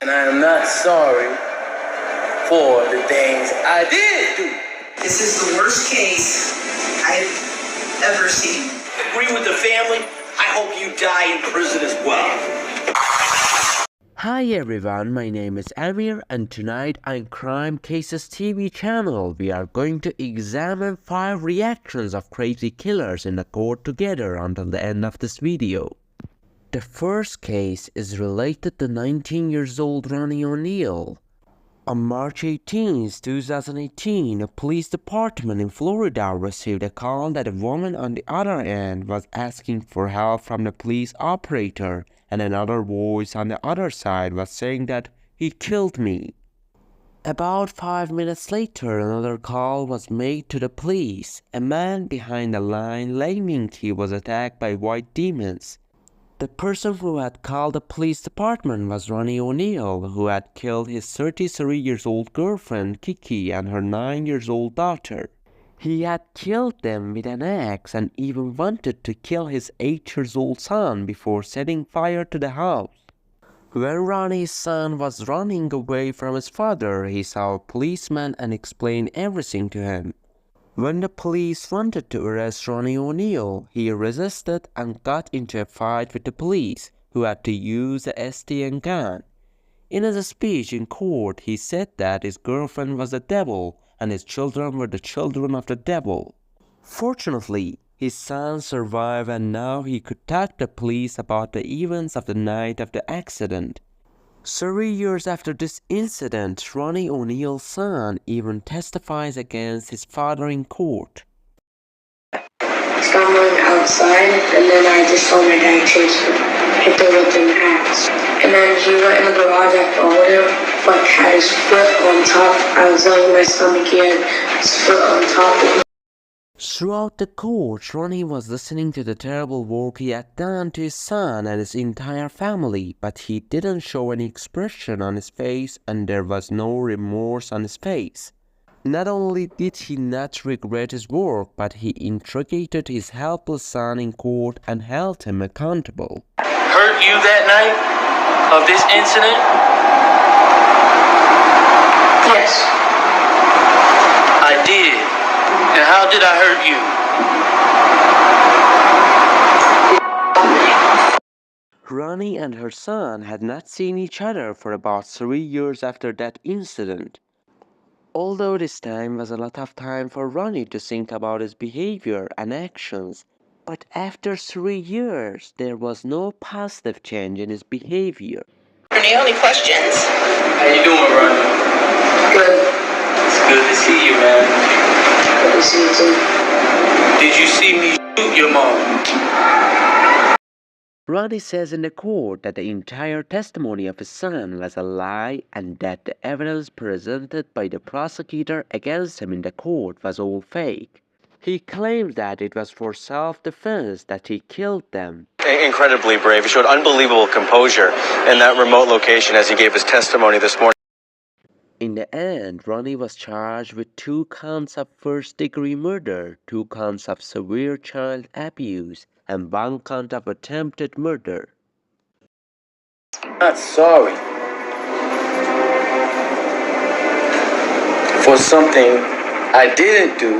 And I am not sorry for the things I did do. This is the worst case I've ever seen. Agree with the family. I hope you die in prison as well. Hi everyone, my name is Amir and tonight on Crime Cases TV channel we are going to examine 5 reactions of crazy killers in the court together until the end of this video. The first case is related to 19 years old Ronnie O'Neal. On March 18, 2018, a police department in Florida received a call that a woman on the other end was asking for help from the police operator, and another voice on the other side was saying that he killed me. About 5 minutes later, another call was made to the police. A man behind the line claiming he was attacked by white demons. The person who had called the police department was Ronnie O'Neal, who had killed his 33-year-old girlfriend Kiki and her 9-year-old daughter. He had killed them with an axe and even wanted to kill his 8-year-old son before setting fire to the house. When Ronnie's son was running away from his father, he saw a policeman and explained everything to him. When the police wanted to arrest Ronnie O'Neal, he resisted and got into a fight with the police, who had to use a STN gun. In his speech in court, he said that his girlfriend was the devil and his children were the children of the devil. Fortunately, his son survived and now he could talk to police about the events of the night of the accident. 3 years after this incident, Ronnie O'Neal's son even testifies against his father in court. Someone outside, and then I just saw my dad chase him, hit the with an axe. And then he went in the garage, I followed him, like had his foot on top. I was laying my stomach, he had his foot on top of me. Throughout the court, Ronnie was listening to the terrible work he had done to his son and his entire family, but he didn't show any expression on his face and there was no remorse on his face. Not only did he not regret his work, but he interrogated his helpless son in court and held him accountable. Hurt you that night of this incident? Yes. I did. And how did I hurt you? Ronnie and her son had not seen each other for about 3 years after that incident. Although this time was a lot of time for Ronnie to think about his behavior and actions, but after 3 years, there was no positive change in his behavior. Any questions? How you doing, Ronnie? Good. It's good to see you, man. Good to see you too. Did you see me shoot your mom? Ronnie says in the court that the entire testimony of his son was a lie and that the evidence presented by the prosecutor against him in the court was all fake. He claims that it was for self-defense that he killed them. Incredibly brave. He showed unbelievable composure in that remote location as he gave his testimony this morning. In the end, Ronnie was charged with 2 counts of first-degree murder, 2 counts of severe child abuse, and 1 count of attempted murder. Not sorry for something I didn't do,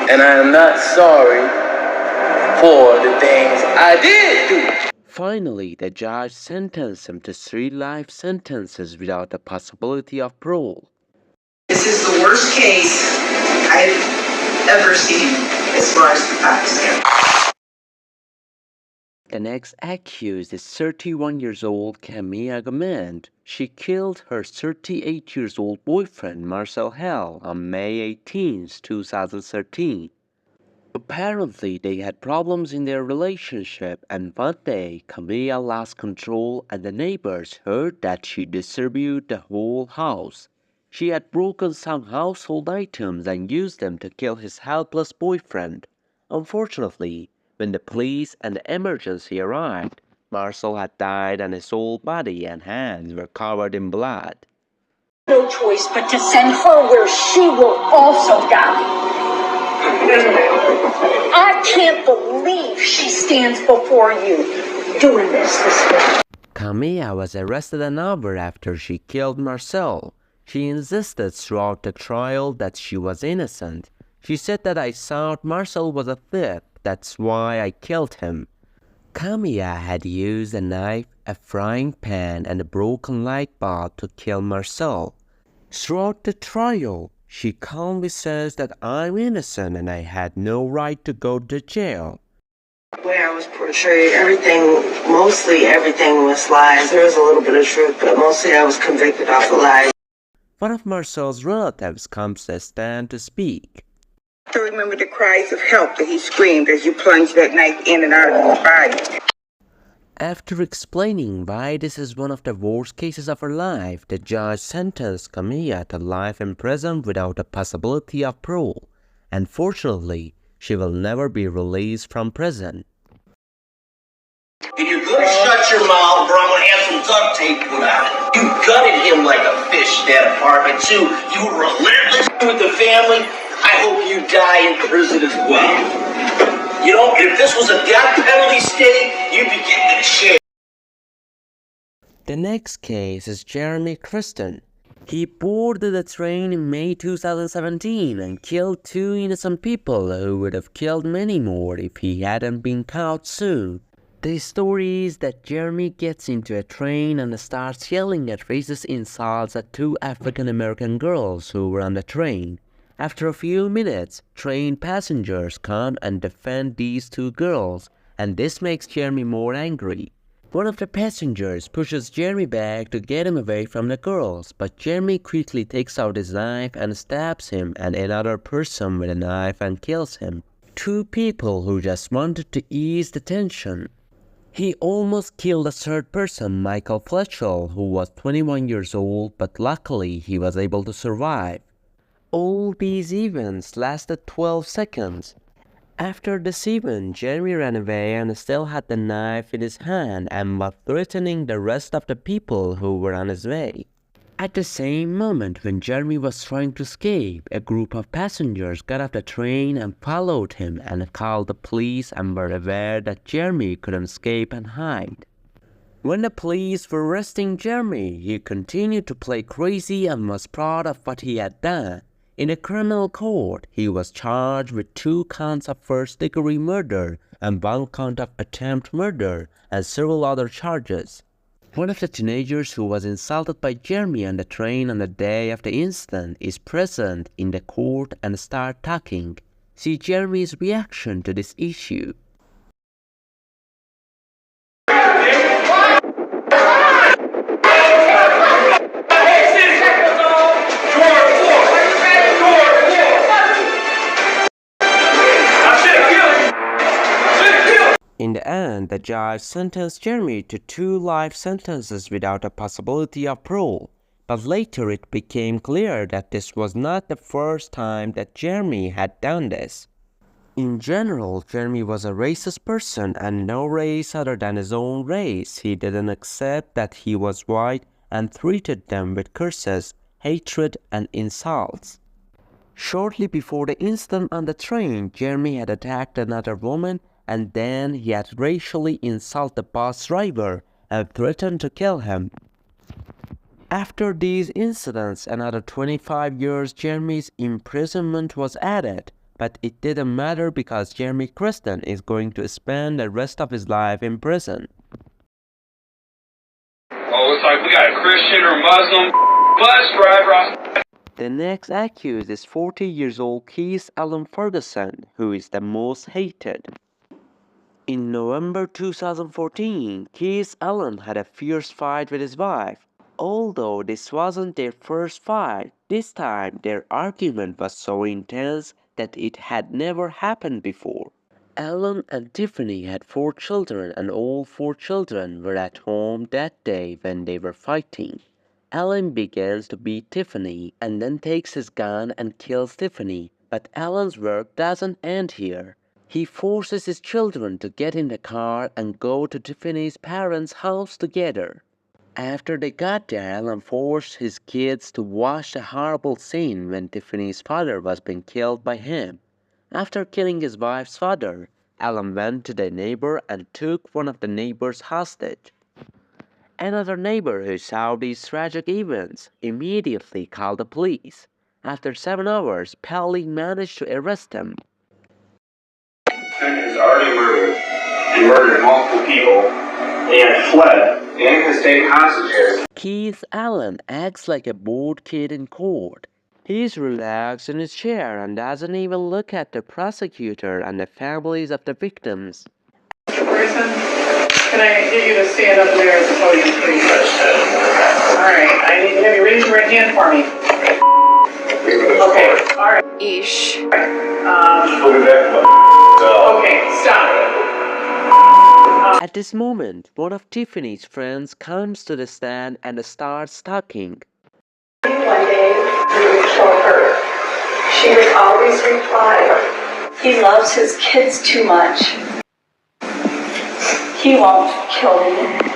and I am not sorry for the things I did do. Finally, the judge sentenced him to 3 life sentences without the possibility of parole. This is the worst case I've ever seen as far as the facts go. The next accused is 31-year-old Kamya. She killed her 38-year-old boyfriend Marcel Hell on May 18, 2013. Apparently, they had problems in their relationship, and one day, Kamya lost control and the neighbors heard that she distributed the whole house. She had broken some household items and used them to kill his helpless boyfriend. Unfortunately, when the police and the emergency arrived, Marcel had died and his whole body and hands were covered in blood. No choice but to send her where she will also die. I can't believe she stands before you doing this way. Kamya was arrested an hour after she killed Marcel. She insisted throughout the trial that she was innocent. She said that I thought Marcel was a thief, that's why I killed him. Kamya had used a knife, a frying pan, and a broken light bulb to kill Marcel. Throughout the trial, she calmly says that I'm innocent and I had no right to go to jail. The way I was portrayed, mostly everything was lies. There was a little bit of truth, but mostly I was convicted off of lies. One of Marcel's relatives comes to stand to speak. To remember the cries of help that he screamed as you plunged that knife in and out of his body. After explaining why this is one of the worst cases of her life, the judge sentenced Kamya to life in prison without a possibility of parole. Unfortunately, she will never be released from prison. And you're gonna shut your mouth or I'm gonna have some duct tape put on it. You gutted him like a fish in that apartment too. You were relentless with the family. I hope you die in prison as well. You know, if this was a death penalty state, you'd be getting in shape. The next case is Jeremy Kristen. He boarded a train in May 2017 and killed 2 innocent people who would have killed many more if he hadn't been caught soon. The story is that Jeremy gets into a train and starts yelling at racist insults at 2 African American girls who were on the train. After a few minutes, train passengers come and defend these 2 girls, and this makes Jeremy more angry. One of the passengers pushes Jeremy back to get him away from the girls, but Jeremy quickly takes out his knife and stabs him and another person with a knife and kills him. 2 people who just wanted to ease the tension. He almost killed a 3rd person, Michael Fletcher, who was 21 years old, but luckily he was able to survive. All these events lasted 12 seconds. After this event, Jeremy ran away and still had the knife in his hand and was threatening the rest of the people who were on his way. At the same moment when Jeremy was trying to escape, a group of passengers got off the train and followed him and called the police and were aware that Jeremy couldn't escape and hide. When the police were arresting Jeremy, he continued to play crazy and was proud of what he had done. In a criminal court, he was charged with 2 counts of first-degree murder and 1 count of attempted murder and several other charges. One of the teenagers who was insulted by Jeremy on the train on the day of the incident is present in the court and starts talking. See Jeremy's reaction to this issue. In the end, the judge sentenced Jeremy to 2 life sentences without a possibility of parole, but later it became clear that this was not the first time that Jeremy had done this. In general, Jeremy was a racist person and no race other than his own race. He didn't accept that he was white and treated them with curses, hatred, and insults. Shortly before the incident on the train, Jeremy had attacked another woman and then he had racially insulted the bus driver and threatened to kill him. After these incidents, another 25 years Jeremy's imprisonment was added, but it didn't matter because Jeremy Kristen is going to spend the rest of his life in prison. Oh, it's like we got a Christian or Muslim bus driver. The next accused is 40 years old Keith Ferguson, who is the most hated. In November 2014, Keith Allen had a fierce fight with his wife. Although this wasn't their first fight, this time their argument was so intense that it had never happened before. Allen and Tiffany had 4 children and all 4 children were at home that day when they were fighting. Allen begins to beat Tiffany and then takes his gun and kills Tiffany, but Allen's work doesn't end here. He forces his children to get in the car and go to Tiffany's parents' house together. After they got there, Allen forced his kids to watch the horrible scene when Tiffany's father was being killed by him. After killing his wife's father, Allen went to the neighbor and took one of the neighbors hostage. Another neighbor who saw these tragic events immediately called the police. After 7 hours, Pelly managed to arrest him. Has already murdered and murdered multiple people and fled and has taken hostages. Keith Allen acts like a bored kid in court. He's relaxed in his chair and doesn't even look at the prosecutor and the families of the victims. Mr. Ferguson, can I get you to stand up there at the podium, please? Alright, I need to have you raise your right hand for me. Okay, alright. Ish. Okay, stop. At this moment, one of Tiffany's friends comes to the stand and starts talking. One day, we would kill her. She would always reply, "He loves his kids too much. He won't kill me.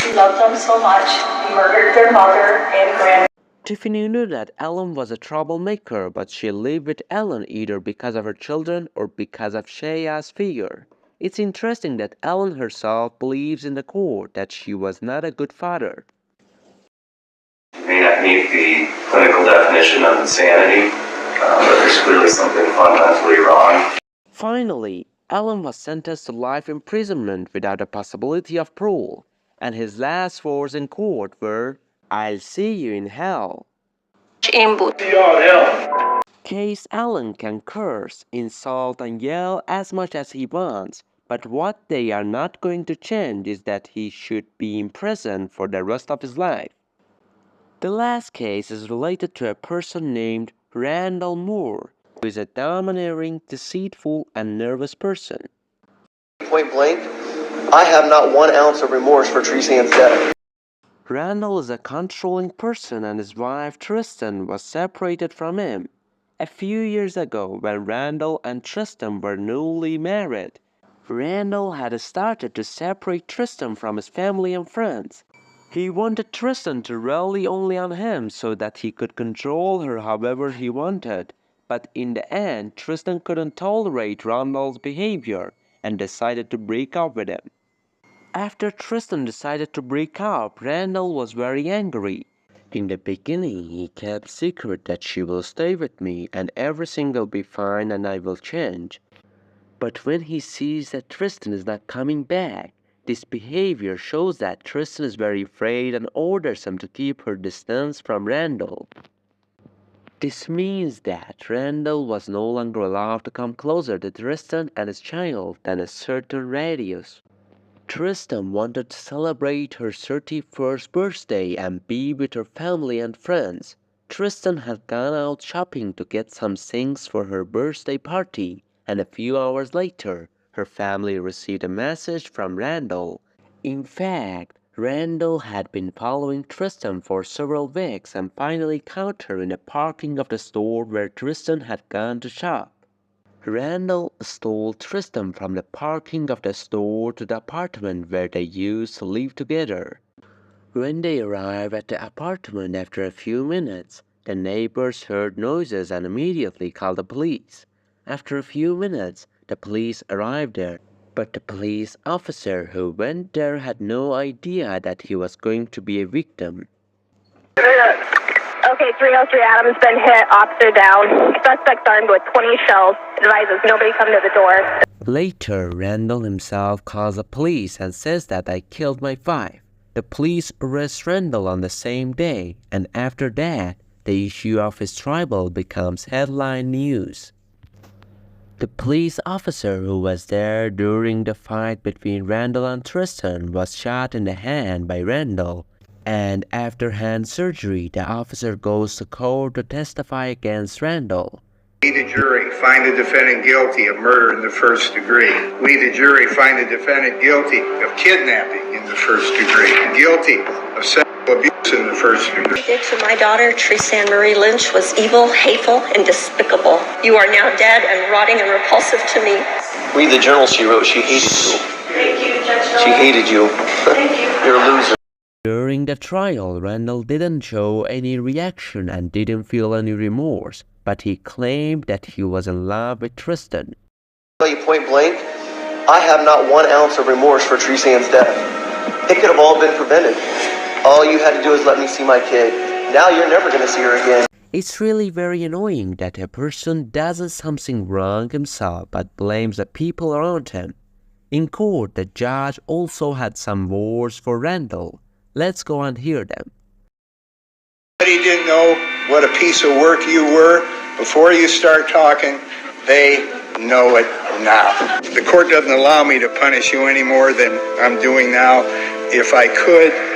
He loved them so much. He murdered their mother and grandmother." Tiffany knew that Ellen was a troublemaker, but she lived with Ellen either because of her children or because of Shaya's figure. It's interesting that Ellen herself believes in the court that she was not a good father. May not meet the clinical definition of insanity, but there's clearly something fundamentally wrong. Finally, Ellen was sentenced to life imprisonment without a possibility of parole, and his last words in court were, "I'll see you in hell." Case Allen can curse, insult, and yell as much as he wants, but what they are not going to change is that he should be in prison for the rest of his life. The last case is related to a person named Randall Moore, who is a domineering, deceitful, and nervous person. Point blank, I have not 1 ounce of remorse for Treesan's death. Randall is a controlling person and his wife Tristan was separated from him. A few years ago, when Randall and Tristan were newly married, Randall had started to separate Tristan from his family and friends. He wanted Tristan to rely only on him so that he could control her however he wanted. But in the end, Tristan couldn't tolerate Randall's behavior and decided to break up with him. After Tristan decided to break up, Randall was very angry. In the beginning, he kept secret that she will stay with me and everything will be fine and I will change. But when he sees that Tristan is not coming back, this behavior shows that Tristan is very afraid and orders him to keep her distance from Randall. This means that Randall was no longer allowed to come closer to Tristan and his child than a certain radius. Tristan wanted to celebrate her 31st birthday and be with her family and friends. Tristan had gone out shopping to get some things for her birthday party, and a few hours later, her family received a message from Randall. In fact, Randall had been following Tristan for several weeks and finally caught her in the parking of the store where Tristan had gone to shop. Randall stole Tristan from the parking of the store to the apartment where they used to live together. When they arrived at the apartment after a few minutes, the neighbors heard noises and immediately called the police. After a few minutes, the police arrived there, but the police officer who went there had no idea that he was going to be a victim. Okay, 303 Adams been hit, officer down. Suspect's armed with 20 shells. Advises nobody come to the door. Later, Randall himself calls the police and says that I killed my wife. The police arrest Randall on the same day, and after that, the issue of his tribal becomes headline news. The police officer who was there during the fight between Randall and Tristan was shot in the hand by Randall. And after hand surgery, the officer goes to court to testify against Randall. We, the jury, find the defendant guilty of murder in the first degree. We, the jury, find the defendant guilty of kidnapping in the first degree, guilty of sexual abuse in the first degree. Did to my daughter, Treesan Marie Lynch, was evil, hateful, and despicable. You are now dead and rotting and repulsive to me. Read the journal she wrote. She hated you. Thank you, Judge. She hated you. Thank you. You're a loser. During the trial, Randall didn't show any reaction and didn't feel any remorse, but he claimed that he was in love with Tristan. I'll tell you point blank, I have not 1 ounce of remorse for Treesan's death. It could have all been prevented. All you had to do is let me see my kid. Now you're never going to see her again. It's really very annoying that a person does something wrong himself but blames the people around him. In court, the judge also had some words for Randall. Let's go and hear them. Somebody didn't know what a piece of work you were before you start talking. They know it now. The court doesn't allow me to punish you any more than I'm doing now. If I could.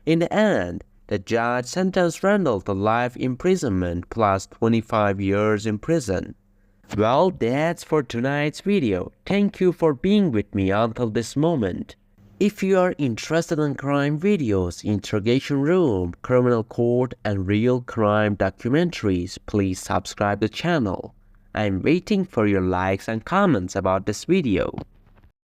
In the end, the judge sentenced Randall to life imprisonment plus 25 years in prison. Well, that's for tonight's video. Thank you for being with me until this moment. If you are interested in crime videos, interrogation room, criminal court, and real crime documentaries, please subscribe the channel. I am waiting for your likes and comments about this video.